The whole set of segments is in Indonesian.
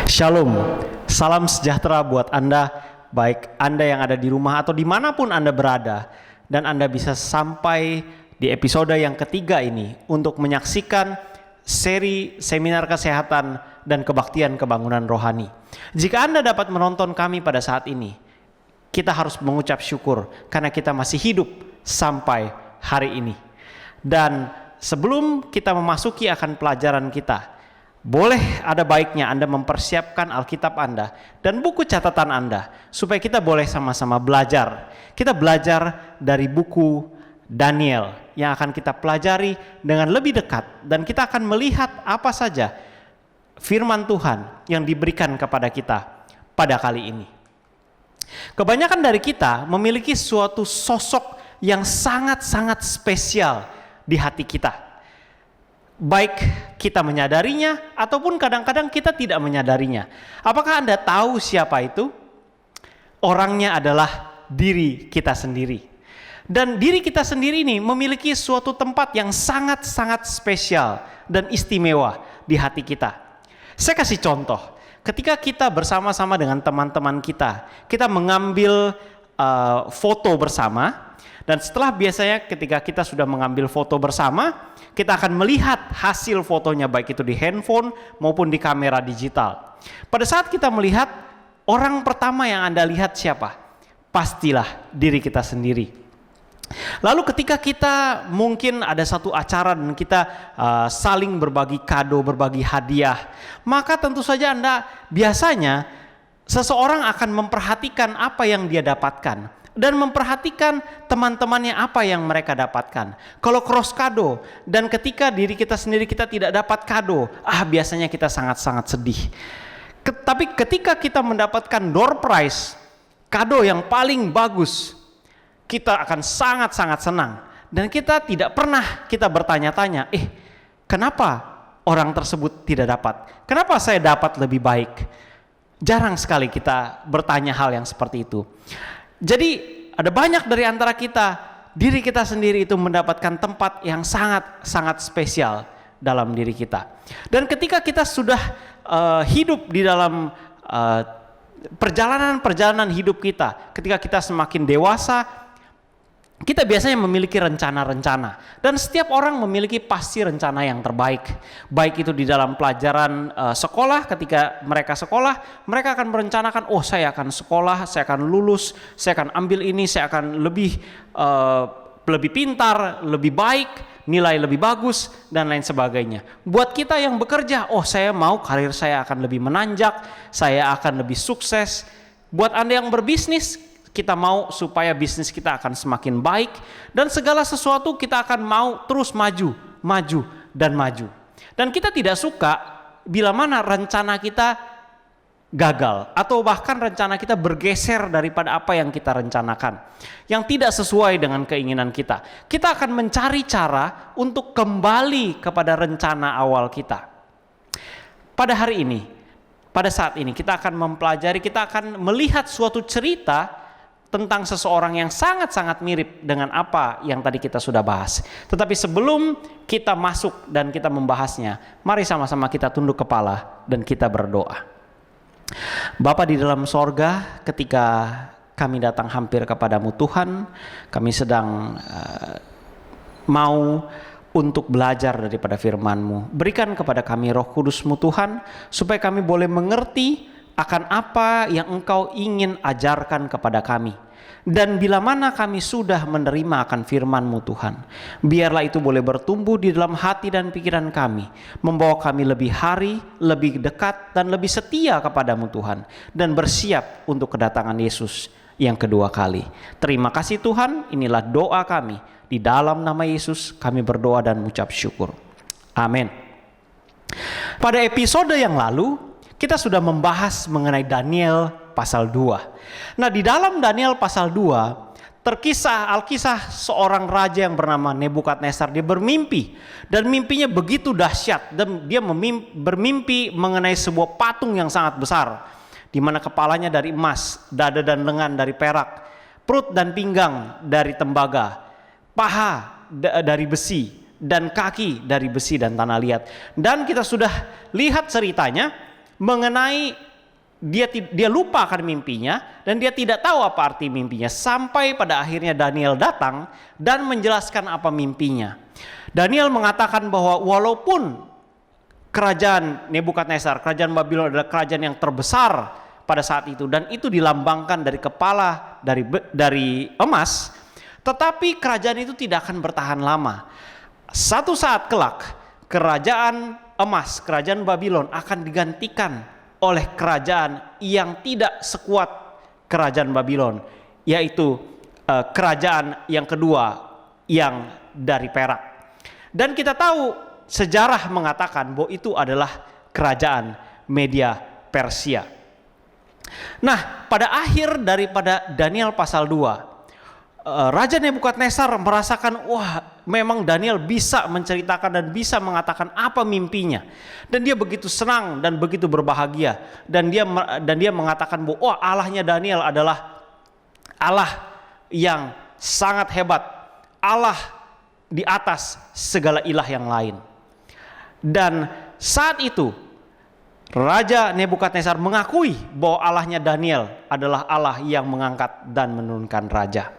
Shalom, salam sejahtera buat Anda, baik Anda yang ada di rumah atau dimanapun Anda berada, dan Anda bisa sampai di episode yang ketiga ini untuk menyaksikan seri seminar kesehatan dan kebaktian kebangunan rohani. Jika Anda dapat menonton kami pada saat ini, kita harus mengucap syukur karena kita masih hidup sampai hari ini. Dan sebelum kita memasuki akan pelajaran kita, boleh ada baiknya Anda mempersiapkan Alkitab Anda dan buku catatan Anda supaya kita boleh sama-sama belajar. Kita belajar dari buku Daniel yang akan kita pelajari dengan lebih dekat, dan kita akan melihat apa saja firman Tuhan yang diberikan kepada kita pada kali ini. Kebanyakan dari kita memiliki suatu sosok yang sangat-sangat spesial di hati kita. Baik kita menyadarinya ataupun kadang-kadang kita tidak menyadarinya. Apakah Anda tahu siapa itu? Orangnya adalah diri kita sendiri. Dan diri kita sendiri ini memiliki suatu tempat yang sangat-sangat spesial dan istimewa di hati kita. Saya kasih contoh. Ketika kita bersama-sama dengan teman-teman kita mengambil foto bersama. Dan setelah biasanya ketika kita sudah mengambil foto bersama, kita akan melihat hasil fotonya baik itu di handphone maupun di kamera digital. Pada saat kita melihat, orang pertama yang Anda lihat siapa? Pastilah diri kita sendiri. Lalu ketika kita mungkin ada satu acara dan kita saling berbagi kado, berbagi hadiah, maka tentu saja Anda biasanya seseorang akan memperhatikan apa yang dia dapatkan dan memperhatikan teman-temannya apa yang mereka dapatkan. Kalau cross kado dan ketika diri kita sendiri kita tidak dapat kado, biasanya kita sangat-sangat sedih. Tapi ketika kita mendapatkan door prize, kado yang paling bagus, kita akan sangat-sangat senang. Dan kita tidak pernah kita bertanya-tanya, kenapa orang tersebut tidak dapat? Kenapa saya dapat lebih baik? Jarang sekali kita bertanya hal yang seperti itu. Jadi ada banyak dari antara kita, diri kita sendiri itu mendapatkan tempat yang sangat-sangat spesial dalam diri kita. Dan ketika kita sudah hidup di dalam perjalanan hidup kita, ketika kita semakin dewasa, kita biasanya memiliki rencana-rencana. Dan setiap orang memiliki pasti rencana yang terbaik. Baik itu di dalam pelajaran sekolah, ketika mereka sekolah, mereka akan merencanakan, saya akan sekolah, saya akan lulus, saya akan ambil ini, saya akan lebih pintar, lebih baik, nilai lebih bagus, dan lain sebagainya. Buat kita yang bekerja, saya mau karir saya akan lebih menanjak, saya akan lebih sukses. Buat Anda yang berbisnis, kita mau supaya bisnis kita akan semakin baik, dan segala sesuatu kita akan mau terus maju. Dan kita tidak suka bila mana rencana kita gagal, atau bahkan rencana kita bergeser daripada apa yang kita rencanakan, yang tidak sesuai dengan keinginan kita. Kita akan mencari cara untuk kembali kepada rencana awal kita. Pada hari ini, pada saat ini kita akan mempelajari, kita akan melihat suatu cerita tentang seseorang yang sangat-sangat mirip dengan apa yang tadi kita sudah bahas. Tetapi sebelum kita masuk dan kita membahasnya, mari sama-sama kita tunduk kepala dan kita berdoa. Bapa di dalam sorga, ketika kami datang hampir kepadamu Tuhan, kami sedang mau untuk belajar daripada firman-Mu. Berikan kepada kami Roh Kudus-Mu Tuhan, supaya kami boleh mengerti akan apa yang Engkau ingin ajarkan kepada kami. Dan bila mana kami sudah menerima akan firman-Mu Tuhan, biarlah itu boleh bertumbuh di dalam hati dan pikiran kami, membawa kami lebih hari, lebih dekat, dan lebih setia kepadamu Tuhan, dan bersiap untuk kedatangan Yesus yang kedua kali. Terima kasih Tuhan, inilah doa kami. Di dalam nama Yesus kami berdoa dan mengucap syukur. Amin. Pada episode yang lalu, kita sudah membahas mengenai Daniel pasal 2. Nah, di dalam Daniel pasal 2 Alkisah seorang raja yang bernama Nebukadnezar. Dia bermimpi, dan mimpinya begitu dahsyat, dan dia bermimpi mengenai sebuah patung yang sangat besar, di mana kepalanya dari emas, dada dan lengan dari perak, perut dan pinggang dari tembaga, paha dari besi, dan kaki dari besi dan tanah liat. Dan kita sudah lihat ceritanya mengenai dia lupa akan mimpinya dan dia tidak tahu apa arti mimpinya sampai pada akhirnya Daniel datang dan menjelaskan apa mimpinya. Daniel mengatakan bahwa walaupun kerajaan Nebukadnezar, kerajaan Babylon adalah kerajaan yang terbesar pada saat itu dan itu dilambangkan dari kepala dari emas, tetapi kerajaan itu tidak akan bertahan lama. Satu saat kelak kerajaan emas, kerajaan Babylon akan digantikan oleh kerajaan yang tidak sekuat kerajaan Babylon, yaitu kerajaan yang kedua yang dari perak. Dan kita tahu sejarah mengatakan bahwa itu adalah kerajaan Media Persia. Nah, pada akhir daripada Daniel pasal 2, Raja Nebukadnezar merasakan, wah, memang Daniel bisa menceritakan dan bisa mengatakan apa mimpinya. Dan dia begitu senang dan begitu berbahagia. Dan dia mengatakan bahwa, wah, Allahnya Daniel adalah Allah yang sangat hebat. Allah di atas segala ilah yang lain. Dan saat itu Raja Nebukadnezar mengakui bahwa Allahnya Daniel adalah Allah yang mengangkat dan menurunkan raja.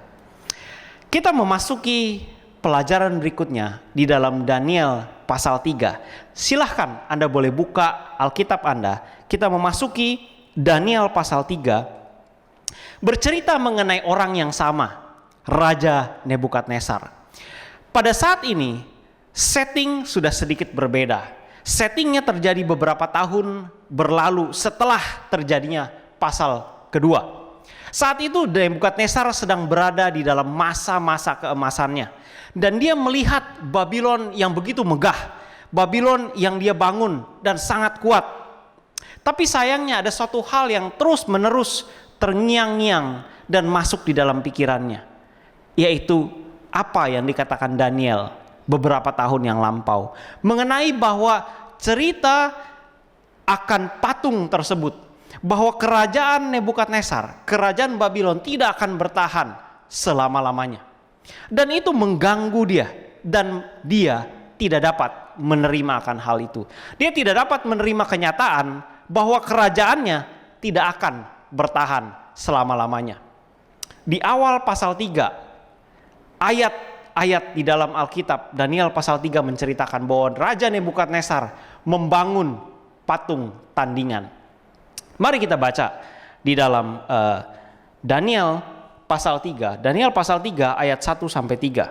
Kita memasuki pelajaran berikutnya di dalam Daniel pasal 3. Silahkan Anda boleh buka Alkitab Anda. Kita memasuki Daniel pasal 3. Bercerita mengenai orang yang sama, Raja Nebukadnezar. Pada saat ini setting sudah sedikit berbeda. Settingnya terjadi beberapa tahun berlalu setelah terjadinya pasal kedua. Saat itu Nebukadnezar sedang berada di dalam masa-masa keemasannya. Dan dia melihat Babylon yang begitu megah. Babylon yang dia bangun dan sangat kuat. Tapi sayangnya ada suatu hal yang terus menerus terngiang-ngiang dan masuk di dalam pikirannya. Yaitu apa yang dikatakan Daniel beberapa tahun yang lampau. Mengenai bahwa cerita akan patung tersebut. Bahwa kerajaan Nebukadnezar, kerajaan Babylon tidak akan bertahan selama-lamanya. Dan itu mengganggu dia. Dan dia tidak dapat menerima akan hal itu. Dia tidak dapat menerima kenyataan bahwa kerajaannya tidak akan bertahan selama-lamanya. Di awal pasal 3, ayat-ayat di dalam Alkitab, Daniel pasal 3 menceritakan bahwa Raja Nebukadnezar membangun patung tandingan. Mari kita baca di dalam Daniel pasal 3. Daniel pasal 3 ayat 1 sampai 3.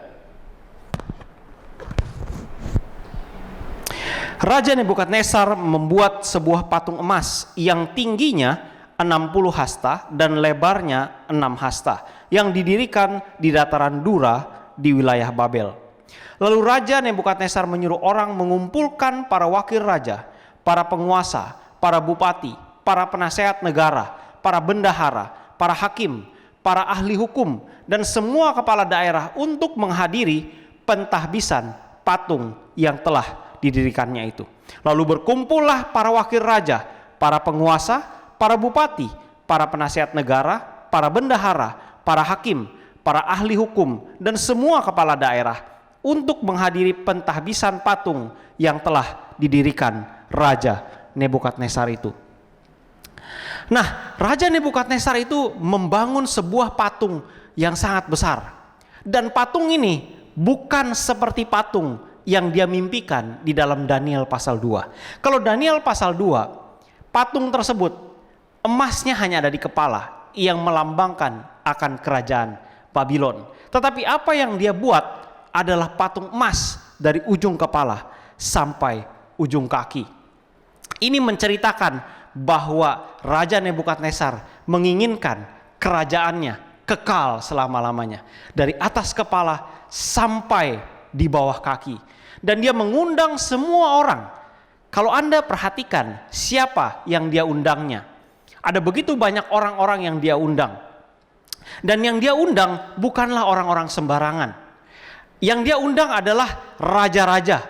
Raja Nebukadnezar membuat sebuah patung emas yang tingginya 60 hasta dan lebarnya 6 hasta yang didirikan di dataran Dura di wilayah Babel. Lalu Raja Nebukadnezar menyuruh orang mengumpulkan para wakil raja, para penguasa, para bupati, para penasehat negara, para bendahara, para hakim, para ahli hukum, dan semua kepala daerah untuk menghadiri pentahbisan patung yang telah didirikannya itu. Lalu berkumpullah para wakil raja, para penguasa, para bupati, para penasehat negara, para bendahara, para hakim, para ahli hukum, dan semua kepala daerah untuk menghadiri pentahbisan patung yang telah didirikan Raja Nebukadnezar itu. Nah, Raja Nebukadnezar itu membangun sebuah patung yang sangat besar. Dan patung ini bukan seperti patung yang dia mimpikan di dalam Daniel pasal 2. Kalau Daniel pasal 2, patung tersebut emasnya hanya ada di kepala yang melambangkan akan kerajaan Babylon. Tetapi apa yang dia buat adalah patung emas dari ujung kepala sampai ujung kaki. Ini menceritakan bahwa Raja Nebukadnezar menginginkan kerajaannya kekal selama-lamanya. Dari atas kepala sampai di bawah kaki. Dan dia mengundang semua orang. Kalau Anda perhatikan siapa yang dia undangnya. Ada begitu banyak orang-orang yang dia undang. Dan yang dia undang bukanlah orang-orang sembarangan. Yang dia undang adalah raja-raja.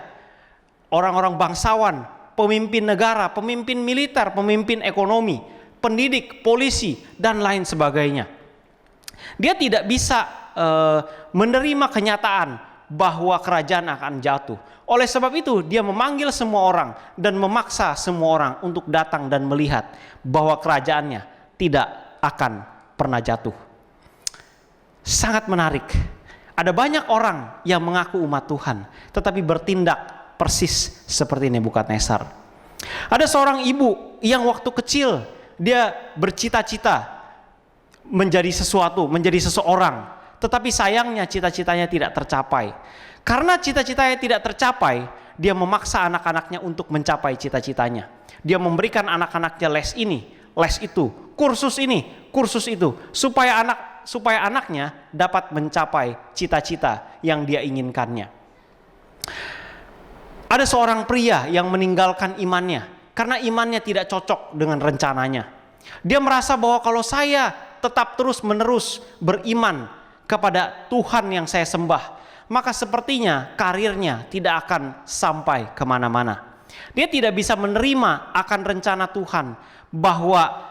Orang-orang bangsawan, pemimpin negara, pemimpin militer, pemimpin ekonomi, pendidik, polisi, dan lain sebagainya. Dia tidak bisa menerima kenyataan bahwa kerajaan akan jatuh. Oleh sebab itu dia memanggil semua orang dan memaksa semua orang untuk datang dan melihat bahwa kerajaannya tidak akan pernah jatuh. Sangat menarik. Ada banyak orang yang mengaku umat Tuhan tetapi bertindak persis seperti Nebukadnezar. Ada seorang ibu yang waktu kecil dia bercita-cita menjadi sesuatu, menjadi seseorang, tetapi sayangnya cita-citanya tidak tercapai. Karena cita-citanya tidak tercapai, dia memaksa anak-anaknya untuk mencapai cita-citanya. Dia memberikan anak-anaknya les ini, les itu, kursus ini, kursus itu, supaya anaknya dapat mencapai cita-cita yang dia inginkannya. Ada seorang pria yang meninggalkan imannya karena imannya tidak cocok dengan rencananya. Dia merasa bahwa kalau saya tetap terus-menerus beriman kepada Tuhan yang saya sembah, maka sepertinya karirnya tidak akan sampai kemana-mana. Dia tidak bisa menerima akan rencana Tuhan, bahwa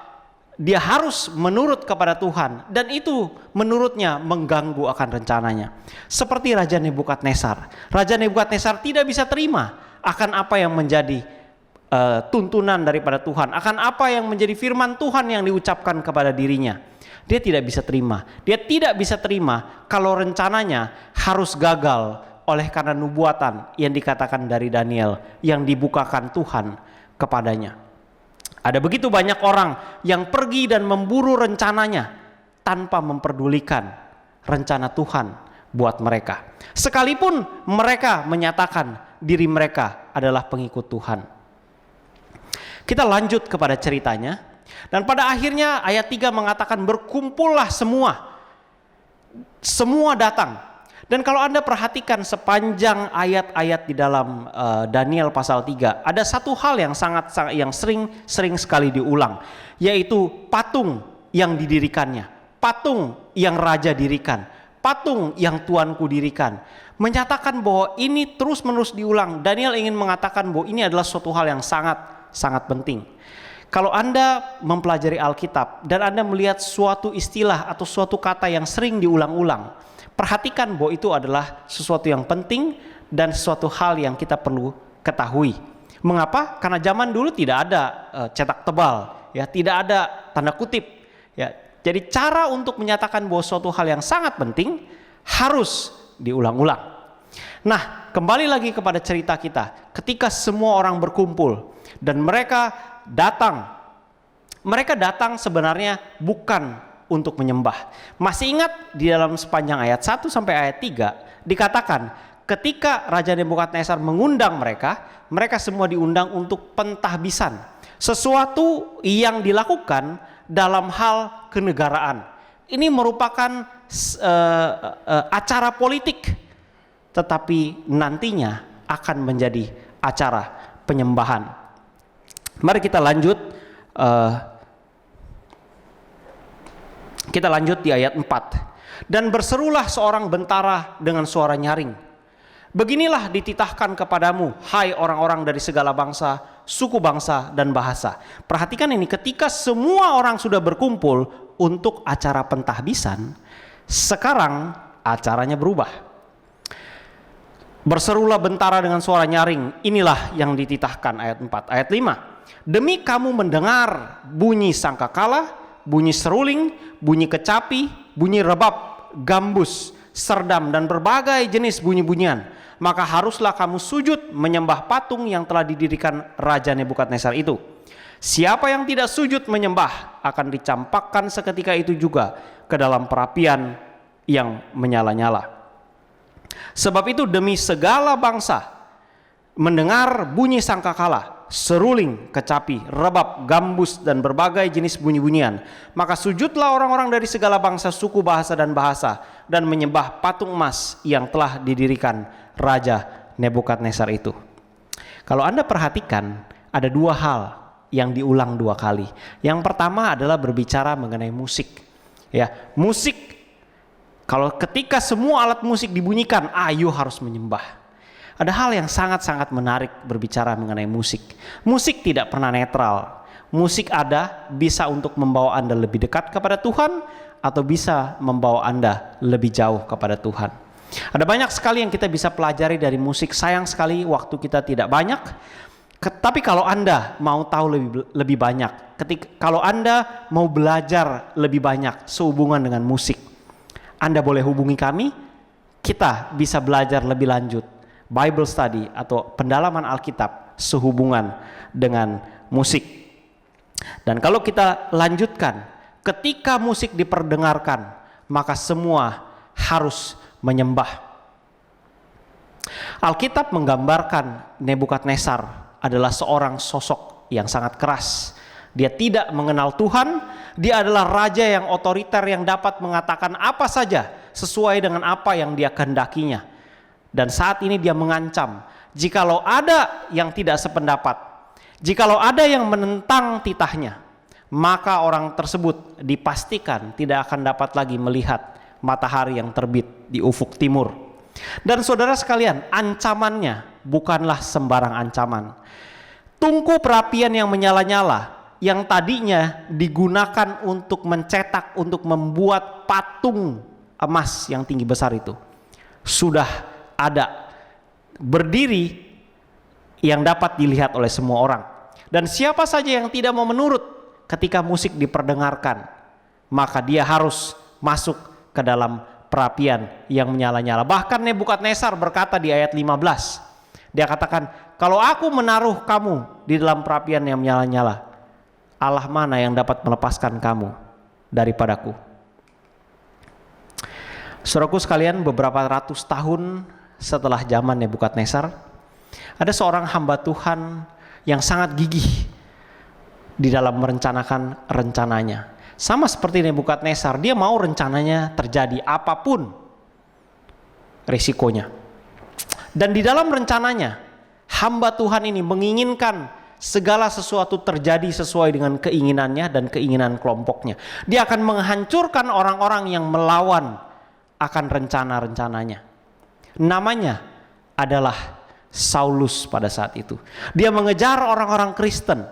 dia harus menurut kepada Tuhan, dan itu menurutnya mengganggu akan rencananya. Seperti Raja Nebukadnezar. Raja Nebukadnezar tidak bisa terima akan apa yang menjadi tuntunan daripada Tuhan, akan apa yang menjadi firman Tuhan yang diucapkan kepada dirinya. Dia tidak bisa terima. Dia tidak bisa terima kalau rencananya harus gagal oleh karena nubuatan yang dikatakan dari Daniel yang dibukakan Tuhan kepadanya. Ada begitu banyak orang yang pergi dan memburu rencananya tanpa memperdulikan rencana Tuhan buat mereka. Sekalipun mereka menyatakan diri mereka adalah pengikut Tuhan. Kita lanjut kepada ceritanya. Dan pada akhirnya ayat 3 mengatakan berkumpullah semua datang. Dan kalau Anda perhatikan sepanjang ayat-ayat di dalam Daniel pasal 3, ada satu hal yang yang sering sekali diulang, yaitu patung yang didirikannya, patung yang raja dirikan, patung yang tuanku dirikan. Menyatakan bahwa ini terus-menerus diulang. Daniel ingin mengatakan bahwa ini adalah suatu hal yang sangat penting. Kalau Anda mempelajari Alkitab dan Anda melihat suatu istilah atau suatu kata yang sering diulang-ulang, perhatikan bahwa itu adalah sesuatu yang penting dan sesuatu hal yang kita perlu ketahui. Mengapa? Karena zaman dulu tidak ada cetak tebal, ya, tidak ada tanda kutip, ya. Jadi cara untuk menyatakan bahwa suatu hal yang sangat penting harus diulang-ulang. Nah, kembali lagi kepada cerita kita. Ketika semua orang berkumpul dan mereka datang sebenarnya bukan untuk menyembah. Masih ingat di dalam sepanjang ayat 1 sampai ayat 3 dikatakan ketika Raja Nebukadnezar mengundang mereka semua diundang untuk pentahbisan. Sesuatu yang dilakukan dalam hal kenegaraan. Ini merupakan acara politik, tetapi nantinya akan menjadi acara penyembahan. Mari kita lanjut. Kita lanjut di ayat 4. Dan berserulah seorang bentara dengan suara nyaring. Beginilah dititahkan kepadamu, hai orang-orang dari segala bangsa, suku bangsa, dan bahasa. Perhatikan ini, ketika semua orang sudah berkumpul untuk acara pentahbisan, sekarang acaranya berubah. Berserulah bentara dengan suara nyaring. Inilah yang dititahkan ayat 4. Ayat 5. Demi kamu mendengar bunyi sangkakala, bunyi seruling, bunyi kecapi, bunyi rebab, gambus, serdam, dan berbagai jenis bunyi-bunyian, maka haruslah kamu sujud menyembah patung yang telah didirikan Raja Nebukadnezar itu. Siapa yang tidak sujud menyembah akan dicampakkan seketika itu juga ke dalam perapian yang menyala-nyala. Sebab itu demi segala bangsa mendengar bunyi sangkakala, seruling, kecapi, rebab, gambus, dan berbagai jenis bunyi-bunyian, maka sujudlah orang-orang dari segala bangsa, suku, bahasa, dan menyembah patung emas yang telah didirikan Raja Nebukadnezar itu. Kalau Anda perhatikan, ada dua hal yang diulang dua kali. Yang pertama adalah berbicara mengenai musik. Ya, musik, kalau ketika semua alat musik dibunyikan, ayo harus menyembah. Ada hal yang sangat-sangat menarik berbicara mengenai musik. Musik tidak pernah netral. Musik ada bisa untuk membawa Anda lebih dekat kepada Tuhan atau bisa membawa Anda lebih jauh kepada Tuhan. Ada banyak sekali yang kita bisa pelajari dari musik. Sayang sekali waktu kita tidak banyak. Tapi kalau Anda mau tahu lebih banyak, kalau Anda mau belajar lebih banyak sehubungan dengan musik, Anda boleh hubungi kami. Kita bisa belajar lebih lanjut Bible study atau pendalaman Alkitab sehubungan dengan musik. Dan kalau kita lanjutkan, ketika musik diperdengarkan, maka semua harus menyembah. Alkitab menggambarkan Nebukadnezar adalah seorang sosok yang sangat keras. Dia tidak mengenal Tuhan. Dia adalah raja yang otoriter yang dapat mengatakan apa saja sesuai dengan apa yang dia kehendakinya. Dan saat ini dia mengancam, jikalau ada yang tidak sependapat, jikalau ada yang menentang titahnya, maka orang tersebut dipastikan tidak akan dapat lagi melihat matahari yang terbit di ufuk timur. Dan saudara sekalian, ancamannya bukanlah sembarang ancaman. Tungku perapian yang menyala-nyala, yang tadinya digunakan untuk mencetak, untuk membuat patung emas yang tinggi besar itu, sudah ada berdiri yang dapat dilihat oleh semua orang. Dan siapa saja yang tidak mau menurut ketika musik diperdengarkan, maka dia harus masuk ke dalam perapian yang menyala-nyala. Bahkan Nebukadnezar berkata di ayat 15, dia katakan, kalau aku menaruh kamu di dalam perapian yang menyala-nyala, Allah mana yang dapat melepaskan kamu daripadaku? Saudaraku sekalian, beberapa ratus tahun setelah zaman Nebukadnezar, ada seorang hamba Tuhan yang sangat gigih di dalam merencanakan rencananya. Sama seperti Nebukadnezar, dia mau rencananya terjadi apapun risikonya. Dan di dalam rencananya, hamba Tuhan ini menginginkan segala sesuatu terjadi sesuai dengan keinginannya dan keinginan kelompoknya. Dia akan menghancurkan orang-orang yang melawan akan rencana-rencananya. Namanya adalah Saulus pada saat itu. Dia mengejar orang-orang Kristen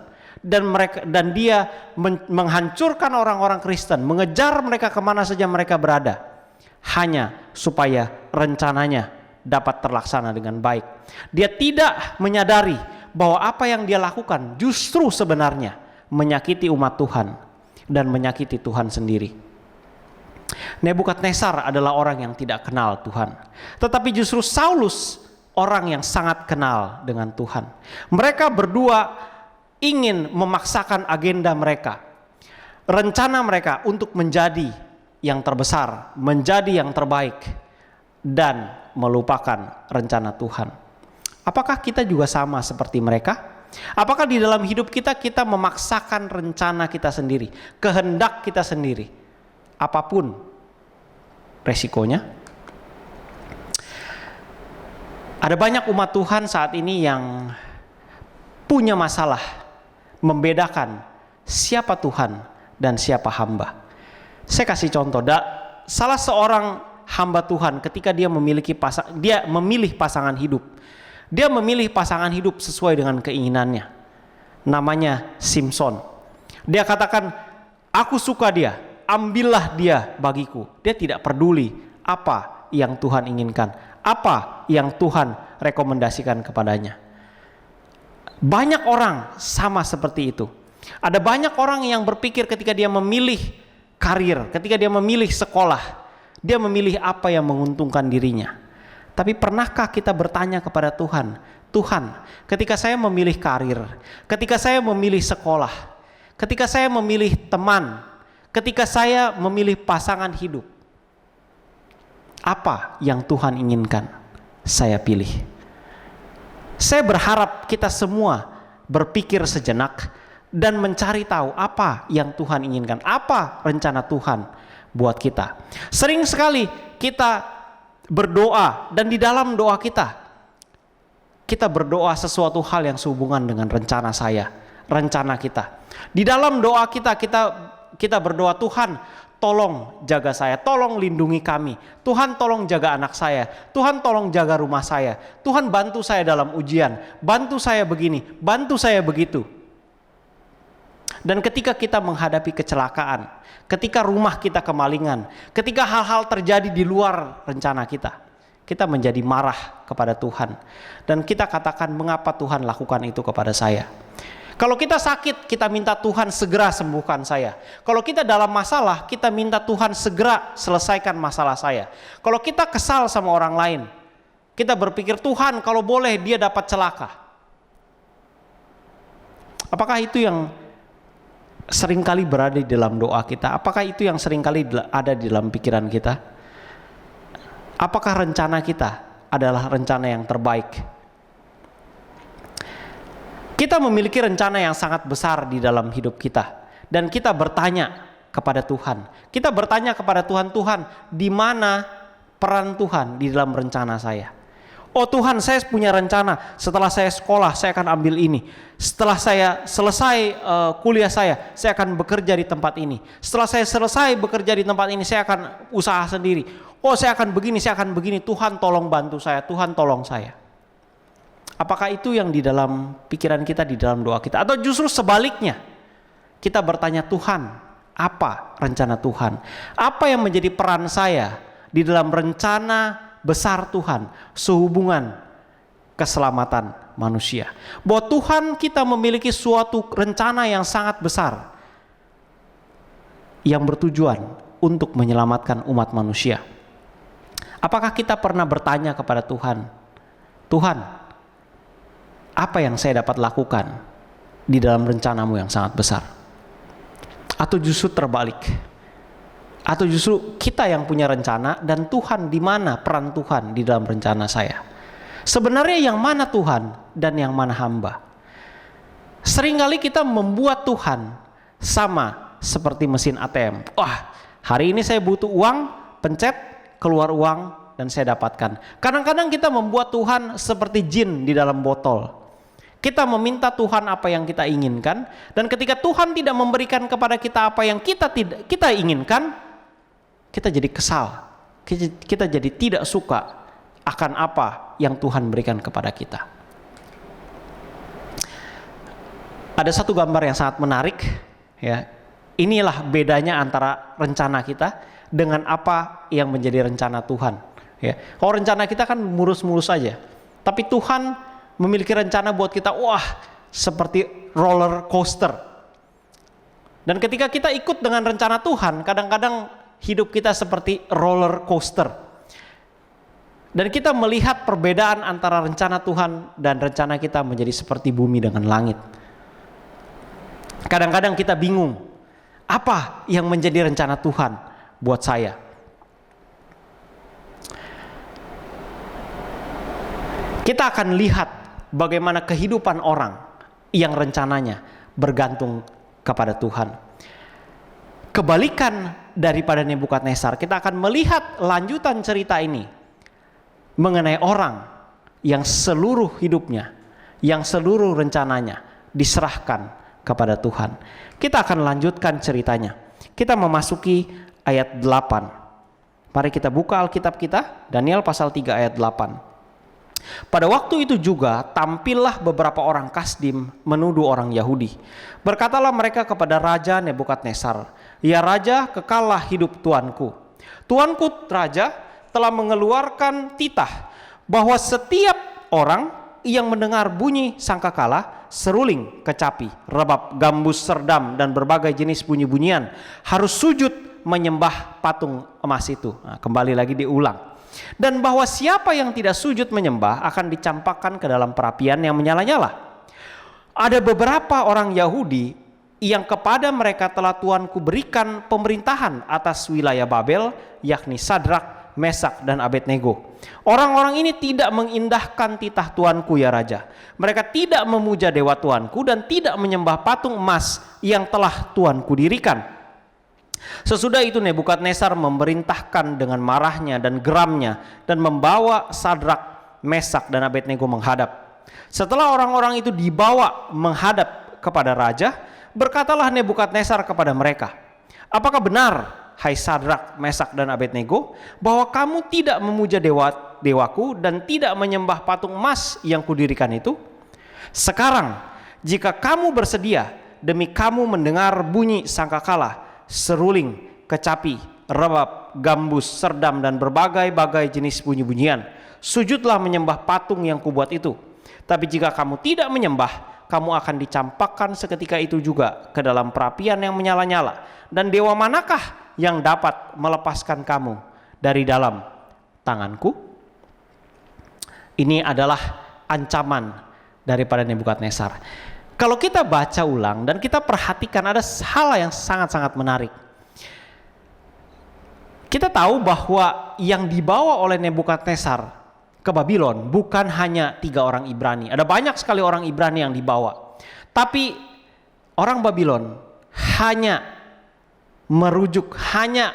dan dia menghancurkan orang-orang Kristen, mengejar mereka kemana saja mereka berada, hanya supaya rencananya dapat terlaksana dengan baik. Dia tidak menyadari bahwa apa yang dia lakukan justru sebenarnya menyakiti umat Tuhan dan menyakiti Tuhan sendiri. Nebukadnezar adalah orang yang tidak kenal Tuhan, tetapi justru Saulus orang yang sangat kenal dengan Tuhan. Mereka berdua ingin memaksakan agenda mereka, rencana mereka untuk menjadi yang terbesar, menjadi yang terbaik, dan melupakan rencana Tuhan. Apakah kita juga sama seperti mereka? Apakah di dalam hidup kita memaksakan rencana kita sendiri, kehendak kita sendiri, apapun resikonya? Ada banyak umat Tuhan saat ini yang punya masalah membedakan siapa Tuhan dan siapa hamba. Saya kasih contoh, salah seorang hamba Tuhan ketika dia memilih pasangan hidup. Dia memilih pasangan hidup sesuai dengan keinginannya. Namanya Simpson. Dia katakan, aku suka dia, ambillah dia bagiku. Dia tidak peduli apa yang Tuhan inginkan, apa yang Tuhan rekomendasikan kepadanya. Banyak orang sama seperti itu. Ada banyak orang yang berpikir ketika dia memilih karir, ketika dia memilih sekolah, dia memilih apa yang menguntungkan dirinya. Tapi pernahkah kita bertanya kepada Tuhan, Tuhan, ketika saya memilih karir, ketika saya memilih sekolah, ketika saya memilih teman, ketika saya memilih pasangan hidup, apa yang Tuhan inginkan saya pilih? Saya berharap kita semua berpikir sejenak dan mencari tahu apa yang Tuhan inginkan, apa rencana Tuhan buat kita. Sering sekali kita berdoa dan di dalam doa kita berdoa sesuatu hal yang sehubungan dengan rencana rencana kita. Di dalam doa kita berdoa, Tuhan tolong jaga saya, tolong lindungi kami, Tuhan tolong jaga anak saya, Tuhan tolong jaga rumah saya, Tuhan bantu saya dalam ujian, bantu saya begini, bantu saya begitu. Dan ketika kita menghadapi kecelakaan, ketika rumah kita kemalingan, ketika hal-hal terjadi di luar rencana kita, kita menjadi marah kepada Tuhan. Dan kita katakan, mengapa Tuhan lakukan itu kepada saya? Kalau kita sakit, kita minta Tuhan segera sembuhkan saya. Kalau kita dalam masalah, kita minta Tuhan segera selesaikan masalah saya. Kalau kita kesal sama orang lain, kita berpikir, Tuhan kalau boleh dia dapat celaka. Apakah itu yang seringkali berada di dalam doa kita? Apakah itu yang seringkali ada di dalam pikiran kita? Apakah rencana kita adalah rencana yang terbaik? Kita memiliki rencana yang sangat besar di dalam hidup kita, dan kita bertanya kepada Tuhan. Kita bertanya kepada Tuhan, Tuhan, di mana peran Tuhan di dalam rencana saya? Oh Tuhan, saya punya rencana, setelah saya sekolah saya akan ambil ini. Setelah saya selesai kuliah saya akan bekerja di tempat ini. Setelah saya selesai bekerja di tempat ini, saya akan usaha sendiri. Oh saya akan begini, saya akan begini. Tuhan tolong bantu saya, Tuhan tolong saya. Apakah itu yang di dalam pikiran kita, di dalam doa kita? Atau justru sebaliknya, kita bertanya, Tuhan, apa rencana Tuhan? Apa yang menjadi peran saya di dalam rencana besar Tuhan sehubungan keselamatan manusia? Bahwa Tuhan kita memiliki suatu rencana yang sangat besar yang bertujuan untuk menyelamatkan umat manusia. Apakah kita pernah bertanya kepada Tuhan, Tuhan, apa yang saya dapat lakukan di dalam rencanamu yang sangat besar? Atau justru terbalik? Atau justru kita yang punya rencana dan Tuhan, di mana peran Tuhan di dalam rencana saya? Sebenarnya yang mana Tuhan dan yang mana hamba? Seringkali kita membuat Tuhan sama seperti mesin ATM. Wah, hari ini saya butuh uang, pencet, keluar uang dan saya dapatkan. Kadang-kadang kita membuat Tuhan seperti jin di dalam botol. Kita meminta Tuhan apa yang kita inginkan, dan ketika Tuhan tidak memberikan kepada kita apa yang kita inginkan, kita jadi kesal. Kita jadi tidak suka akan apa yang Tuhan berikan kepada kita. Ada satu gambar yang sangat menarik, ya. Inilah bedanya antara rencana kita dengan apa yang menjadi rencana Tuhan. Ya. Kalau rencana kita kan mulus-mulus saja, tapi Tuhan memiliki rencana buat kita, wah, seperti roller coaster. Dan ketika kita ikut dengan rencana Tuhan, kadang-kadang hidup kita seperti roller coaster. Dan kita melihat perbedaan antara rencana Tuhan dan rencana kita menjadi seperti bumi dengan langit. Kadang-kadang kita bingung, apa yang menjadi rencana Tuhan buat saya? Kita akan lihat bagaimana kehidupan orang yang rencananya bergantung kepada Tuhan. Kebalikan daripada Nebukadnezar, kita akan melihat lanjutan cerita ini mengenai orang yang seluruh hidupnya, yang seluruh rencananya diserahkan kepada Tuhan. Kita akan lanjutkan ceritanya. Kita memasuki ayat 8. Mari kita buka Alkitab kita, Daniel pasal 3 ayat 8. Pada waktu itu juga tampillah beberapa orang Kasdim menuduh orang Yahudi. Berkatalah mereka kepada Raja Nebukadnezar, "Ya Raja, kekallah hidup tuanku. Tuanku Raja telah mengeluarkan titah bahwa setiap orang yang mendengar bunyi sangkakala, seruling, kecapi, rebab, gambus, serdam, dan berbagai jenis bunyi-bunyian harus sujud menyembah patung emas itu." Nah, kembali lagi diulang. Dan bahwa siapa yang tidak sujud menyembah akan dicampakkan ke dalam perapian yang menyala-nyala. Ada beberapa orang Yahudi yang kepada mereka telah Tuanku berikan pemerintahan atas wilayah Babel, yakni Sadrak, Mesak, dan Abednego. Orang-orang ini tidak mengindahkan titah Tuanku ya Raja. Mereka tidak memuja dewa Tuanku dan tidak menyembah patung emas yang telah Tuanku dirikan. Sesudah itu Nebukadnezar memerintahkan dengan marahnya dan geramnya dan membawa Sadrak, Mesak, dan Abednego menghadap. Setelah orang-orang itu dibawa menghadap kepada raja, berkatalah Nebukadnezar kepada mereka, "Apakah benar, hai Sadrak, Mesak, dan Abednego, bahwa kamu tidak memuja dewaku dan tidak menyembah patung emas yang kudirikan itu? Sekarang, jika kamu bersedia demi kamu mendengar bunyi sangkakala, seruling, kecapi, rebab, gambus, serdam, dan berbagai-bagai jenis bunyi-bunyian. Sujudlah menyembah patung yang kubuat itu. Tapi jika kamu tidak menyembah, kamu akan dicampakkan seketika itu juga ke dalam perapian yang menyala-nyala. Dan dewa manakah yang dapat melepaskan kamu dari dalam tanganku? Ini adalah ancaman daripada Nebukadnezar. Kalau kita baca ulang dan kita perhatikan, ada hal yang sangat-sangat menarik. Kita tahu bahwa yang dibawa oleh Nebukadnezar ke Babylon bukan hanya 3 orang Ibrani. Ada banyak sekali orang Ibrani yang dibawa. Tapi orang Babylon hanya merujuk, hanya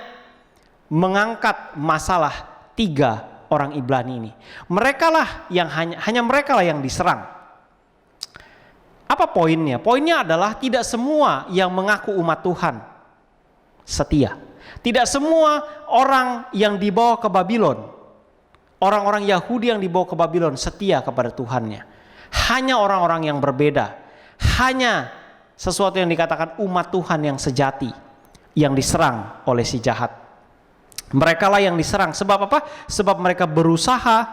mengangkat masalah 3 orang Ibrani ini. Merekalah yang hanya mereka lah yang diserang. Apa poinnya? Poinnya adalah tidak semua yang mengaku umat Tuhan setia. Tidak semua orang yang dibawa ke Babylon, orang-orang Yahudi yang dibawa ke Babylon setia kepada Tuhannya. Hanya orang-orang yang berbeda. Hanya sesuatu yang dikatakan umat Tuhan yang sejati yang diserang oleh si jahat. Mereka lah yang diserang. Sebab apa? Sebab mereka berusaha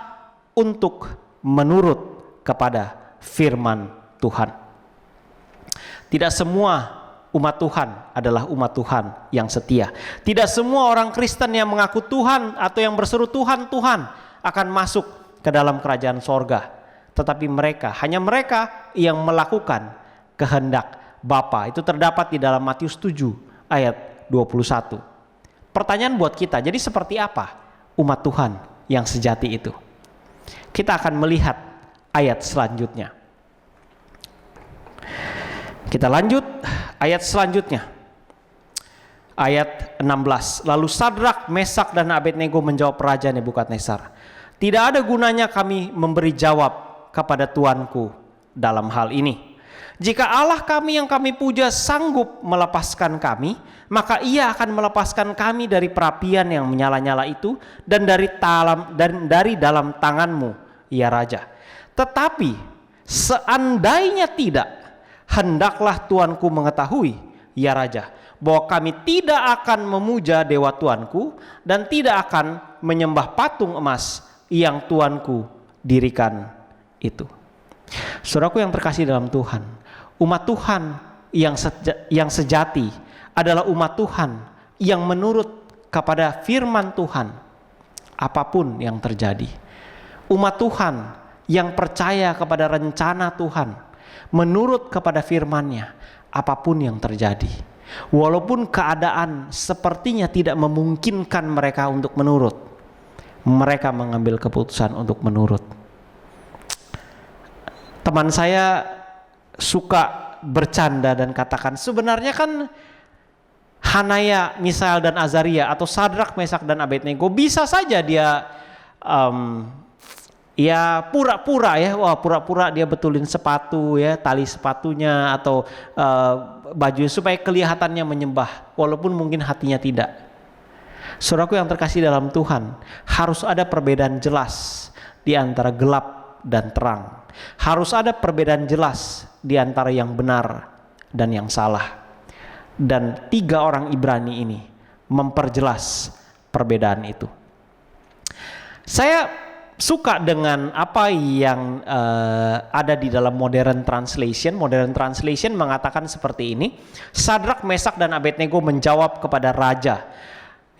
untuk menurut kepada firman Tuhan. Tidak semua umat Tuhan adalah umat Tuhan yang setia. Tidak semua orang Kristen yang mengaku Tuhan atau yang berseru Tuhan, Tuhan akan masuk ke dalam kerajaan sorga. Tetapi hanya mereka yang melakukan kehendak Bapa. Itu terdapat di dalam Matius 7 ayat 21. Pertanyaan buat kita, jadi seperti apa umat Tuhan yang sejati itu? Kita akan melihat ayat selanjutnya. Kita lanjut ayat selanjutnya. Ayat 16. Lalu Sadrak, Mesak, dan Abednego menjawab Raja Nebukadnezar, tidak ada gunanya kami memberi jawab kepada Tuanku dalam hal ini. Jika Allah kami yang kami puja sanggup melepaskan kami, maka ia akan melepaskan kami dari perapian yang menyala-nyala itu dan dari dalam tanganmu, ya Raja. Tetapi seandainya tidak, hendaklah Tuanku mengetahui, ya Raja, bahwa kami tidak akan memuja dewa Tuanku dan tidak akan menyembah patung emas yang Tuanku dirikan itu. Saudaraku yang terkasih dalam Tuhan, umat Tuhan yang sejati adalah umat Tuhan yang menurut kepada firman Tuhan apapun yang terjadi. Umat Tuhan yang percaya kepada rencana Tuhan, menurut kepada firman-Nya apapun yang terjadi. Walaupun keadaan sepertinya tidak memungkinkan mereka untuk menurut, mereka mengambil keputusan untuk menurut. Teman saya suka bercanda dan katakan, sebenarnya kan Hanaya, Misael, dan Azaria atau Sadrak, Mesak, dan Abednego bisa saja dia pura-pura pura-pura dia betulin sepatu ya, tali sepatunya atau baju supaya kelihatannya menyembah walaupun mungkin hatinya tidak. Saudaraku yang terkasih dalam Tuhan, harus ada perbedaan jelas di antara gelap dan terang. Harus ada perbedaan jelas di antara yang benar dan yang salah. Dan 3 orang Ibrani ini memperjelas perbedaan itu. Saya suka dengan apa yang ada di dalam Modern Translation. Modern Translation mengatakan seperti ini. Sadrak, Mesak, dan Abednego menjawab kepada Raja,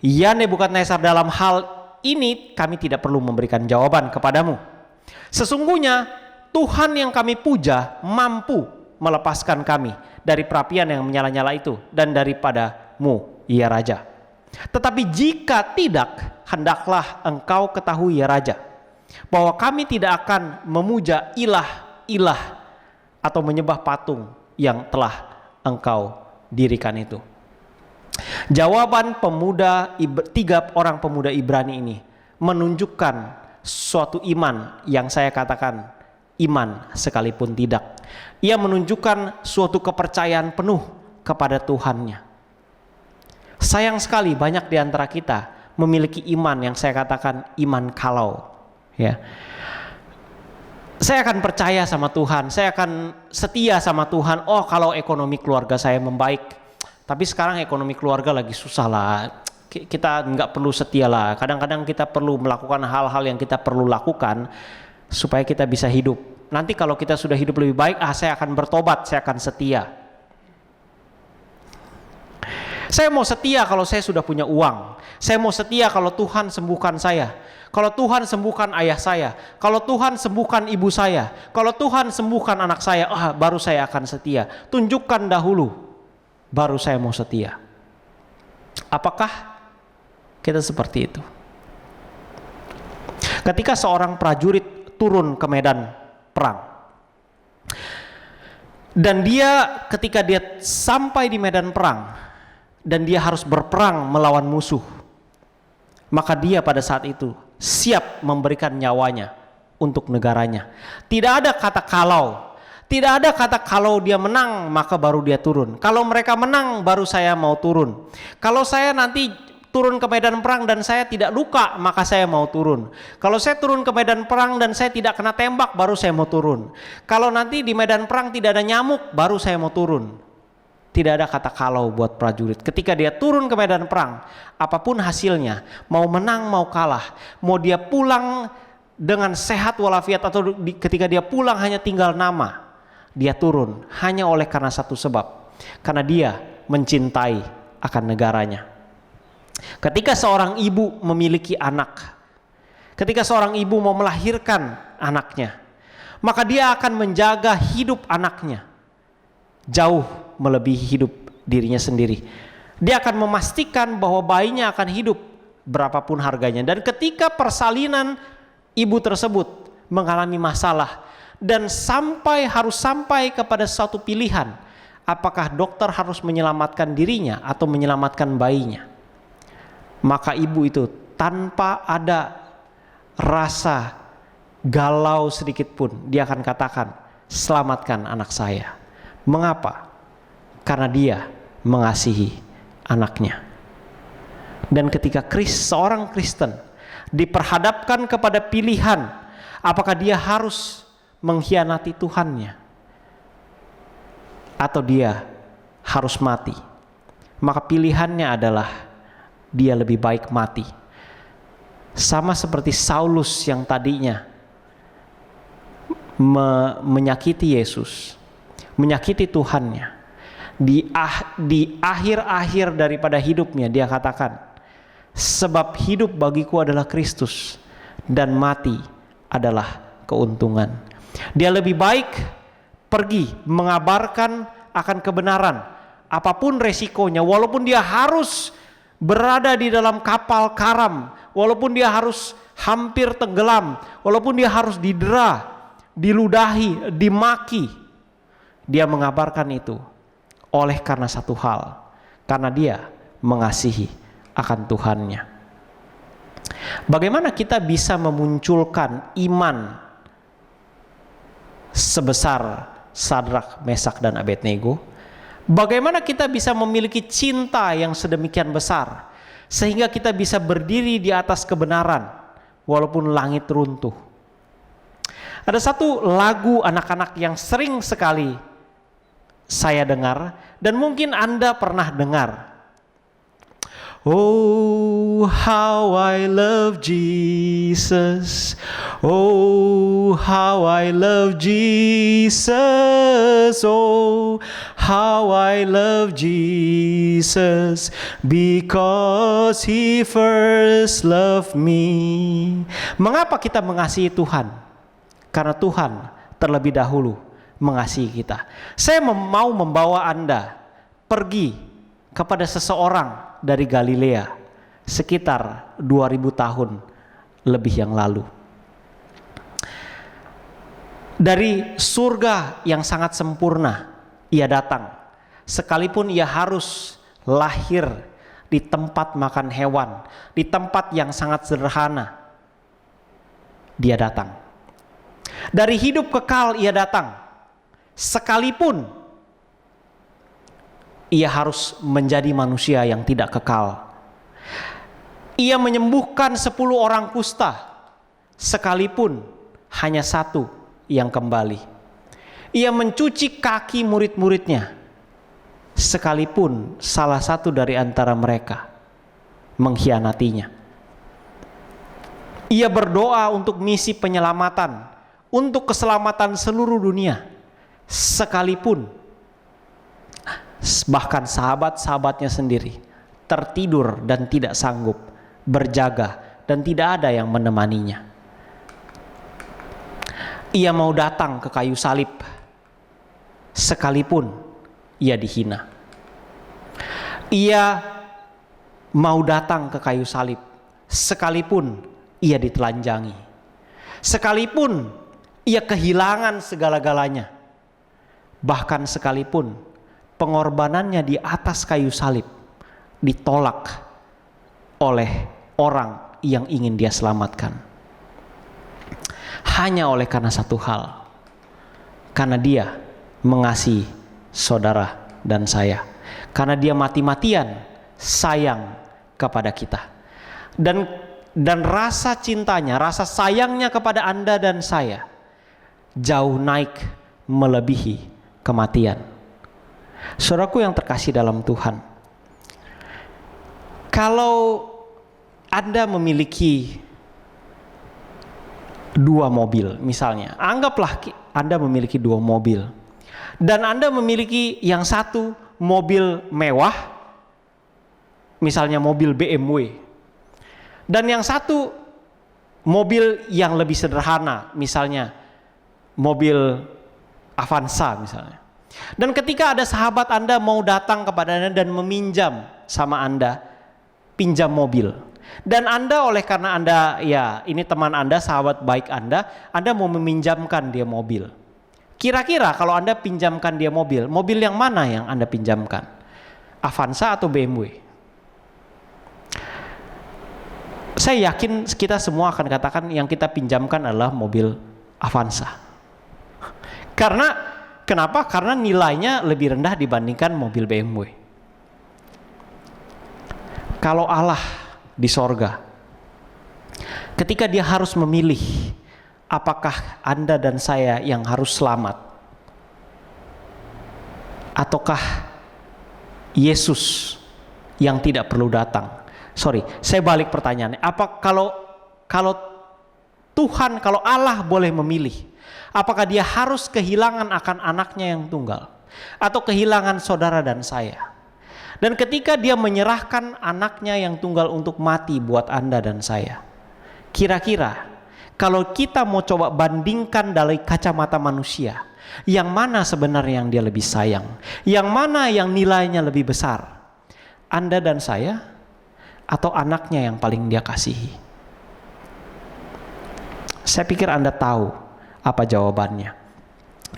ya Nebukadnezar, dalam hal ini kami tidak perlu memberikan jawaban kepadamu. Sesungguhnya Tuhan yang kami puja mampu melepaskan kami dari perapian yang menyala-nyala itu dan daripadamu, ya Raja. Tetapi jika tidak, hendaklah engkau ketahui, ya Raja, bahwa kami tidak akan memuja ilah atau menyembah patung yang telah engkau dirikan itu. Jawaban 3 orang pemuda Ibrani ini menunjukkan suatu iman yang saya katakan iman sekalipun tidak. Ia menunjukkan suatu kepercayaan penuh kepada Tuhannya. Sayang sekali banyak di antara kita memiliki iman yang saya katakan iman kalau. Ya, saya akan percaya sama Tuhan, saya akan setia sama Tuhan. Oh, kalau ekonomi keluarga saya membaik, tapi sekarang ekonomi keluarga lagi susah lah, kita nggak perlu setia lah. Kadang-kadang kita perlu melakukan hal-hal yang kita perlu lakukan supaya kita bisa hidup. Nanti kalau kita sudah hidup lebih baik, saya akan bertobat, saya akan setia. Saya mau setia kalau saya sudah punya uang. Saya mau setia kalau Tuhan sembuhkan saya. Kalau Tuhan sembuhkan ayah saya. Kalau Tuhan sembuhkan ibu saya. Kalau Tuhan sembuhkan anak saya, baru saya akan setia. Tunjukkan dahulu, baru saya mau setia. Apakah kita seperti itu? Ketika seorang prajurit turun ke medan perang, dan dia ketika dia sampai di medan perang dan dia harus berperang melawan musuh, maka dia pada saat itu siap memberikan nyawanya untuk negaranya. Tidak ada kata kalau. Tidak ada kata kalau dia menang maka baru dia turun. Kalau mereka menang baru saya mau turun. Kalau saya nanti turun ke medan perang dan saya tidak luka maka saya mau turun. Kalau saya turun ke medan perang dan saya tidak kena tembak baru saya mau turun. Kalau nanti di medan perang tidak ada nyamuk baru saya mau turun. Tidak ada kata kalau buat prajurit. Ketika dia turun ke medan perang, apapun hasilnya, mau menang mau kalah, mau dia pulang dengan sehat walafiat atau ketika dia pulang hanya tinggal nama, dia turun hanya oleh karena satu sebab, karena dia mencintai akan negaranya. Ketika seorang ibu memiliki anak, ketika seorang ibu mau melahirkan anaknya, maka dia akan menjaga hidup anaknya jauh melebihi hidup dirinya sendiri. Dia akan memastikan bahwa bayinya akan hidup berapapun harganya. Dan ketika persalinan ibu tersebut mengalami masalah dan harus sampai kepada suatu pilihan, apakah dokter harus menyelamatkan dirinya atau menyelamatkan bayinya, maka ibu itu tanpa ada rasa galau sedikit pun dia akan katakan, selamatkan anak saya. Mengapa? Karena dia mengasihi anaknya. Dan ketika seorang Kristen diperhadapkan kepada pilihan, apakah dia harus mengkhianati Tuhannya atau dia harus mati, maka pilihannya adalah dia lebih baik mati. Sama seperti Saulus yang tadinya menyakiti Yesus, menyakiti Tuhannya. Di akhir-akhir daripada hidupnya dia katakan, sebab hidup bagiku adalah Kristus dan mati adalah keuntungan. Dia lebih baik pergi mengabarkan akan kebenaran apapun resikonya, walaupun dia harus berada di dalam kapal karam, walaupun dia harus hampir tenggelam, walaupun dia harus didera, diludahi, dimaki, dia mengabarkan itu oleh karena satu hal, karena dia mengasihi akan Tuhannya. Bagaimana kita bisa memunculkan iman sebesar Sadrak, Mesak, dan Abednego? Bagaimana kita bisa memiliki cinta yang sedemikian besar sehingga kita bisa berdiri di atas kebenaran walaupun langit runtuh? Ada satu lagu anak-anak yang sering sekali saya dengar dan mungkin Anda pernah dengar. Oh, how I love Jesus. Oh, how I love Jesus. Oh, how I love Jesus, because He first loved me. Mengapa kita mengasihi Tuhan? Karena Tuhan terlebih dahulu mengasihi kita. Saya mau membawa Anda pergi kepada seseorang dari Galilea sekitar 2000 tahun lebih yang lalu. Dari surga yang sangat sempurna ia datang, sekalipun ia harus lahir di tempat makan hewan, di tempat yang sangat sederhana, dia datang. Dari hidup kekal ia datang, sekalipun ia harus menjadi manusia yang tidak kekal. Ia menyembuhkan 10 orang kusta, sekalipun hanya 1 yang kembali. Ia mencuci kaki murid-muridnya, sekalipun salah satu dari antara mereka mengkhianatinya. Ia berdoa untuk misi penyelamatan, untuk keselamatan seluruh dunia, sekalipun bahkan sahabat-sahabatnya sendiri tertidur dan tidak sanggup berjaga dan tidak ada yang menemaninya. Ia mau datang ke kayu salib sekalipun ia dihina. Ia mau datang ke kayu salib sekalipun ia ditelanjangi. Sekalipun ia kehilangan segala-galanya. Bahkan sekalipun pengorbanannya di atas kayu salib ditolak oleh orang yang ingin dia selamatkan. Hanya oleh karena satu hal. Karena dia mengasihi saudara dan saya. Karena dia mati-matian sayang kepada kita. Dan rasa cintanya, rasa sayangnya kepada Anda dan saya jauh naik melebihi kematian. Saudaraku yang terkasih dalam Tuhan, kalau Anda memiliki 2 mobil misalnya, anggaplah Anda memiliki 2 mobil dan Anda memiliki yang satu mobil mewah, misalnya mobil BMW, dan yang satu mobil yang lebih sederhana, misalnya mobil Avanza misalnya. Dan ketika ada sahabat Anda mau datang kepada Anda dan meminjam sama Anda, pinjam mobil. Dan Anda oleh karena Anda, ya ini teman Anda, sahabat baik Anda mau meminjamkan dia mobil. Kira-kira kalau Anda pinjamkan dia mobil yang mana yang Anda pinjamkan? Avanza atau BMW? Saya yakin kita semua akan katakan yang kita pinjamkan adalah mobil Avanza. Kenapa? Karena nilainya lebih rendah dibandingkan mobil BMW. Kalau Allah di sorga, ketika dia harus memilih apakah Anda dan saya yang harus selamat, ataukah Yesus yang tidak perlu datang. Saya balik pertanyaannya. Kalau Tuhan, kalau Allah boleh memilih, apakah dia harus kehilangan akan anaknya yang tunggal, atau kehilangan saudara dan saya? Dan ketika dia menyerahkan anaknya yang tunggal untuk mati buat Anda dan saya, kira-kira kalau kita mau coba bandingkan dari kacamata manusia, yang mana sebenarnya yang dia lebih sayang? Yang mana yang nilainya lebih besar? Anda dan saya, atau anaknya yang paling dia kasihi? Saya pikir Anda tahu apa jawabannya.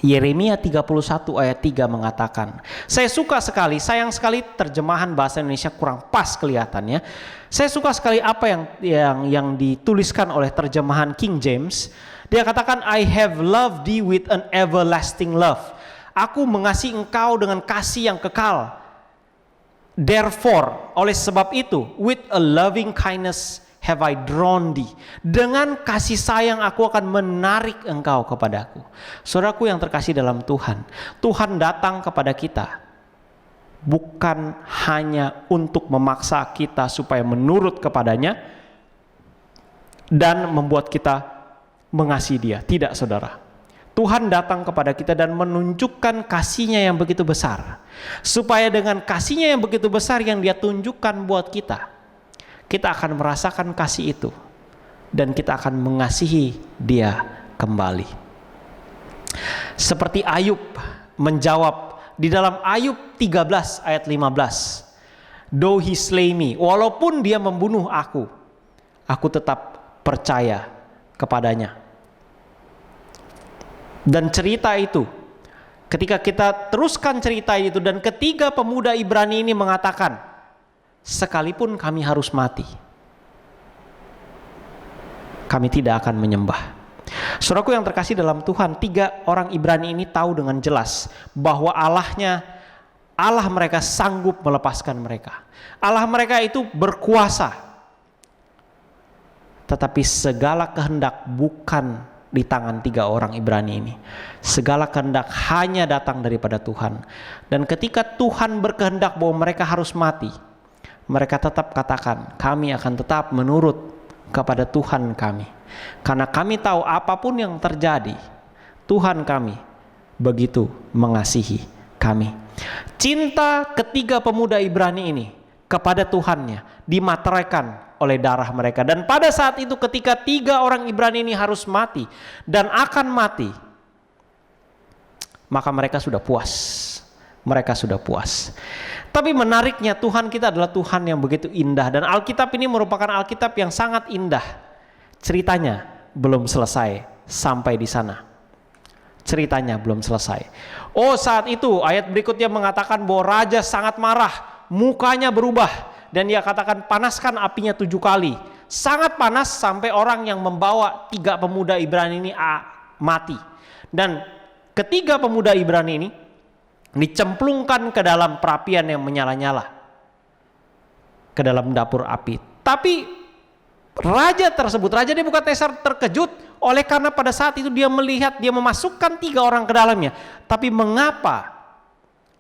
Yeremia 31 ayat 3 mengatakan, saya suka sekali, sayang sekali terjemahan bahasa Indonesia kurang pas kelihatannya. Saya suka sekali apa yang dituliskan oleh terjemahan King James. Dia katakan, I have loved thee with an everlasting love. Aku mengasihi engkau dengan kasih yang kekal. Therefore, oleh sebab itu, with a loving kindness have I drawn thee. Dengan kasih sayang aku akan menarik engkau kepadaku. Saudaraku yang terkasih dalam Tuhan, Tuhan datang kepada kita bukan hanya untuk memaksa kita supaya menurut kepadanya dan membuat kita mengasihi dia. Tidak, saudara. Tuhan datang kepada kita dan menunjukkan kasih-Nya yang begitu besar, supaya dengan kasih-Nya yang begitu besar yang dia tunjukkan buat kita, kita akan merasakan kasih itu dan kita akan mengasihi dia kembali. Seperti Ayub menjawab di dalam Ayub 13 ayat 15. Though he slay me, walaupun dia membunuh aku tetap percaya kepadanya. Dan cerita itu, ketika kita teruskan cerita itu, dan ketiga pemuda Ibrani ini mengatakan, sekalipun kami harus mati, kami tidak akan menyembah. Saudaraku yang terkasih dalam Tuhan, 3 orang Ibrani ini tahu dengan jelas bahwa Allah mereka sanggup melepaskan mereka. Allah mereka itu berkuasa. Tetapi segala kehendak bukan di tangan 3 orang Ibrani ini. Segala kehendak hanya datang daripada Tuhan. Dan ketika Tuhan berkehendak bahwa mereka harus mati, mereka tetap katakan, kami akan tetap menurut kepada Tuhan kami. Karena kami tahu apapun yang terjadi, Tuhan kami begitu mengasihi kami. Cinta ketiga pemuda Ibrani ini kepada Tuhannya dimateraikan oleh darah mereka. Dan pada saat itu ketika 3 orang Ibrani ini harus mati dan akan mati, maka mereka sudah puas. Mereka sudah puas. Tapi menariknya Tuhan kita adalah Tuhan yang begitu indah. Dan Alkitab ini merupakan Alkitab yang sangat indah. Ceritanya belum selesai sampai di sana. Ceritanya belum selesai. Oh, saat itu ayat berikutnya mengatakan bahwa raja sangat marah. Mukanya berubah. Dan dia katakan panaskan apinya 7 kali. Sangat panas sampai orang yang membawa 3 pemuda Ibrani ini mati. Dan ketiga pemuda Ibrani ini dicemplungkan ke dalam perapian yang menyala-nyala, ke dalam dapur api. Tapi raja tersebut, Raja Nebukadnezar terkejut oleh karena pada saat itu dia melihat, dia memasukkan 3 orang ke dalamnya. Tapi mengapa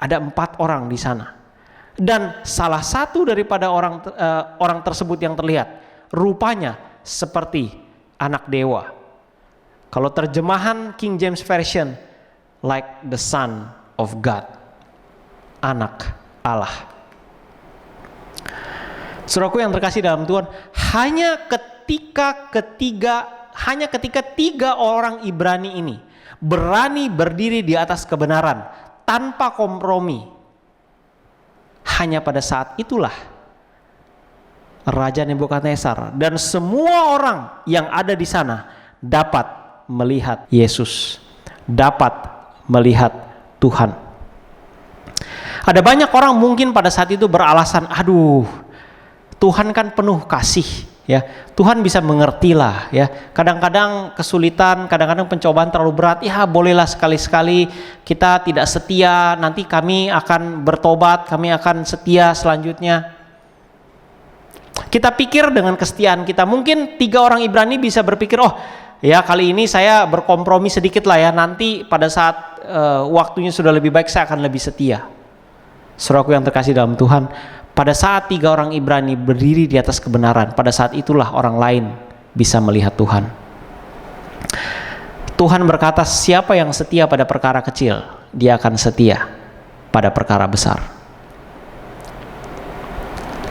ada 4 orang di sana? Dan salah satu daripada orang tersebut yang terlihat rupanya seperti anak dewa. Kalau terjemahan King James Version, like the Son of God, anak Allah. Saudaraku yang terkasih dalam Tuhan, hanya ketika 3 orang Ibrani ini berani berdiri di atas kebenaran tanpa kompromi, hanya pada saat itulah Raja Nebukadnezar dan semua orang yang ada di sana dapat melihat Yesus, dapat melihat Tuhan. Ada banyak orang mungkin pada saat itu beralasan, aduh, Tuhan kan penuh kasih, ya. Tuhan bisa mengerti lah, ya. Kadang-kadang kesulitan, kadang-kadang pencobaan terlalu berat, ya bolehlah sekali-sekali kita tidak setia, nanti kami akan bertobat, kami akan setia selanjutnya. Kita pikir dengan kesetiaan kita, mungkin 3 orang Ibrani bisa berpikir, oh ya kali ini saya berkompromi sedikit lah ya, nanti pada saat waktunya sudah lebih baik saya akan lebih setia. Saudaraku yang terkasih dalam Tuhan, pada saat 3 orang Ibrani berdiri di atas kebenaran, pada saat itulah orang lain bisa melihat Tuhan. Tuhan berkata, siapa yang setia pada perkara kecil, dia akan setia pada perkara besar.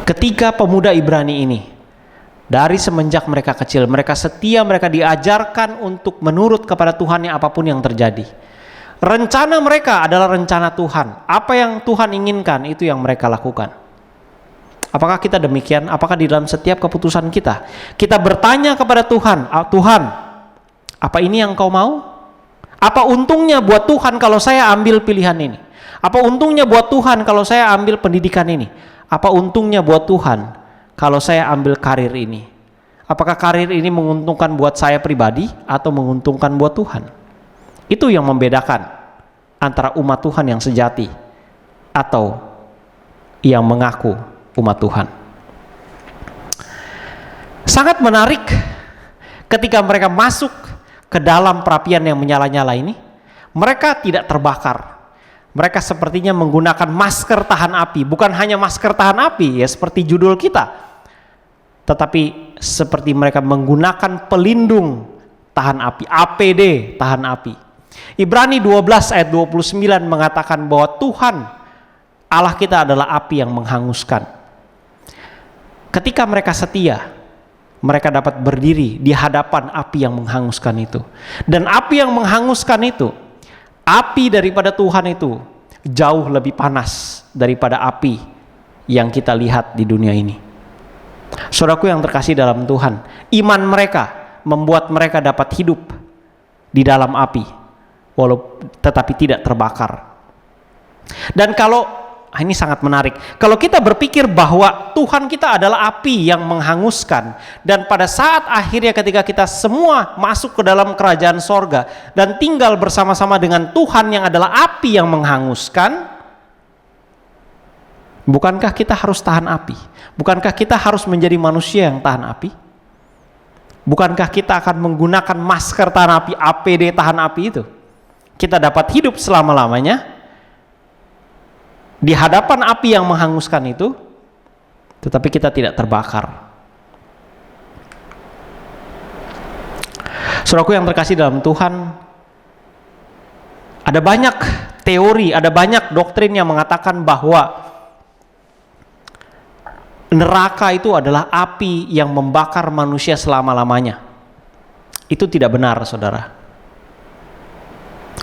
Ketiga pemuda Ibrani ini, dari semenjak mereka kecil, mereka setia, mereka diajarkan untuk menurut kepada Tuhan yang apapun yang terjadi. Rencana mereka adalah rencana Tuhan. Apa yang Tuhan inginkan, itu yang mereka lakukan. Apakah kita demikian? Apakah di dalam setiap keputusan kita, kita bertanya kepada Tuhan, Tuhan, apa ini yang Kau mau? Apa untungnya buat Tuhan kalau saya ambil pilihan ini? Apa untungnya buat Tuhan kalau saya ambil pendidikan ini? Apa untungnya buat Tuhan kalau saya ambil karir ini? Apakah karir ini menguntungkan buat saya pribadi atau menguntungkan buat Tuhan? Itu yang membedakan antara umat Tuhan yang sejati atau yang mengaku umat Tuhan. Sangat menarik ketika mereka masuk ke dalam perapian yang menyala-nyala ini, mereka tidak terbakar. Mereka sepertinya menggunakan masker tahan api, bukan hanya masker tahan api ya seperti judul kita, tetapi seperti mereka menggunakan pelindung tahan api, APD tahan api. Ibrani 12 ayat 29 mengatakan bahwa Tuhan Allah kita adalah api yang menghanguskan. Ketika mereka setia, mereka dapat berdiri di hadapan api yang menghanguskan itu. Dan api yang menghanguskan itu, api daripada Tuhan itu jauh lebih panas daripada api yang kita lihat di dunia ini. Saudaraku yang terkasih dalam Tuhan, iman mereka membuat mereka dapat hidup di dalam api, tetapi tidak terbakar. Dan ini sangat menarik. Kalau kita berpikir bahwa Tuhan kita adalah api yang menghanguskan, dan pada saat akhirnya ketika kita semua masuk ke dalam kerajaan sorga dan tinggal bersama-sama dengan Tuhan yang adalah api yang menghanguskan, bukankah kita harus tahan api? Bukankah kita harus menjadi manusia yang tahan api? Bukankah kita akan menggunakan masker tahan api, APD tahan api itu? Kita dapat hidup selama-lamanya di hadapan api yang menghanguskan itu, tetapi kita tidak terbakar. Saudaraku yang terkasih dalam Tuhan, ada banyak teori, ada banyak doktrin yang mengatakan bahwa neraka itu adalah api yang membakar manusia selama-lamanya. Itu tidak benar, saudara.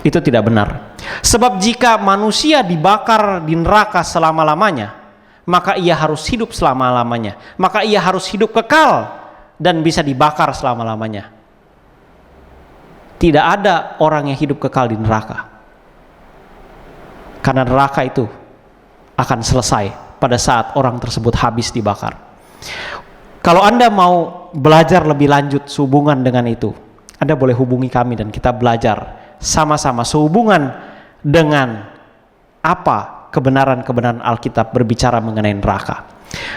Itu tidak benar. Sebab jika manusia dibakar di neraka selama-lamanya, maka ia harus hidup selama-lamanya. Maka ia harus hidup kekal dan bisa dibakar selama-lamanya. Tidak ada orang yang hidup kekal di neraka. Karena neraka itu akan selesai pada saat orang tersebut habis dibakar. Kalau Anda mau belajar lebih lanjut sehubungan dengan itu, Anda boleh hubungi kami dan kita belajar sama-sama sehubungan dengan apa kebenaran-kebenaran Alkitab berbicara mengenai neraka.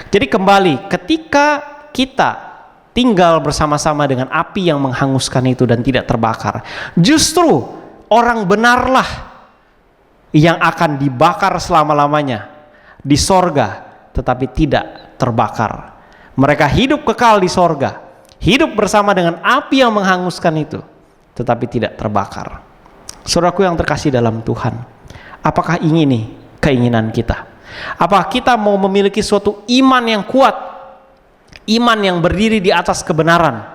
Jadi kembali, ketika kita tinggal bersama-sama dengan api yang menghanguskan itu dan tidak terbakar, justru orang benarlah yang akan dibakar selama-lamanya di sorga, tetapi tidak terbakar. Mereka hidup kekal di sorga, hidup bersama dengan api yang menghanguskan itu, tetapi tidak terbakar. Saudaraku yang terkasih dalam Tuhan, apakah ini keinginan kita? Apakah kita mau memiliki suatu iman yang kuat, iman yang berdiri di atas kebenaran,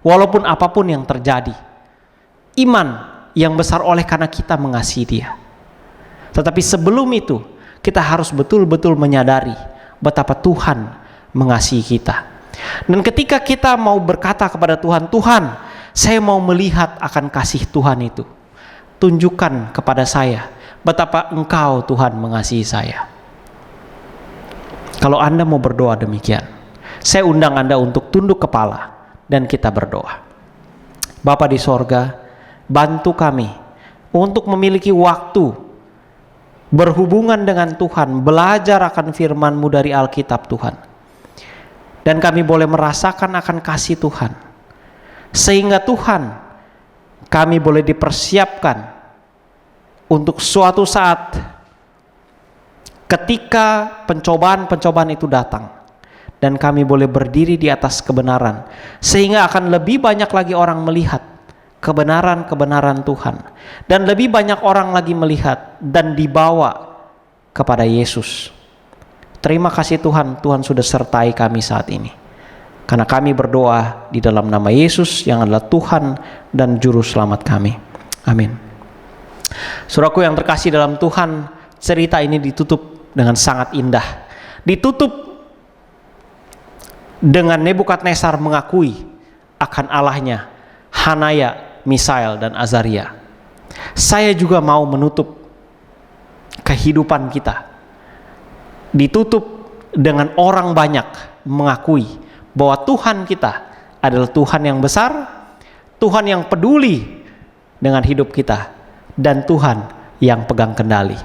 walaupun apapun yang terjadi? Iman yang besar oleh karena kita mengasihi Dia. Tetapi sebelum itu, kita harus betul-betul menyadari betapa Tuhan mengasihi kita. Dan ketika kita mau berkata kepada Tuhan, Tuhan, saya mau melihat akan kasih Tuhan itu. Tunjukkan kepada saya betapa Engkau Tuhan mengasihi saya. Kalau Anda mau berdoa demikian, saya undang Anda untuk tunduk kepala dan kita berdoa. Bapa di sorga, bantu kami untuk memiliki waktu berhubungan dengan Tuhan, belajar akan firman-Mu dari Alkitab Tuhan. Dan kami boleh merasakan akan kasih Tuhan. Sehingga Tuhan, kami boleh dipersiapkan untuk suatu saat ketika pencobaan-pencobaan itu datang. Dan kami boleh berdiri di atas kebenaran. Sehingga akan lebih banyak lagi orang melihat kebenaran-kebenaran Tuhan, dan lebih banyak orang lagi melihat dan dibawa kepada Yesus. Terima kasih Tuhan, Tuhan sudah sertai kami saat ini, karena kami berdoa di dalam nama Yesus yang adalah Tuhan dan Juru Selamat kami. Amin. Saudaraku yang terkasih dalam Tuhan, cerita ini ditutup dengan sangat indah. Ditutup dengan Nebukadnezar mengakui akan Allahnya, Hanaya, Misael, dan Azaria. Saya juga mau menutup kehidupan kita, ditutup dengan orang banyak mengakui bahwa Tuhan kita adalah Tuhan yang besar, Tuhan yang peduli dengan hidup kita, dan Tuhan yang pegang kendali.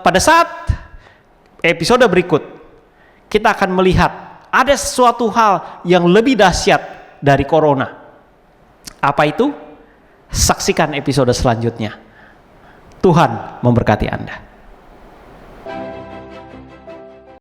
Pada saat episode berikut, kita akan melihat ada sesuatu hal yang lebih dahsyat dari corona. Apa itu? Saksikan episode selanjutnya. Tuhan memberkati Anda.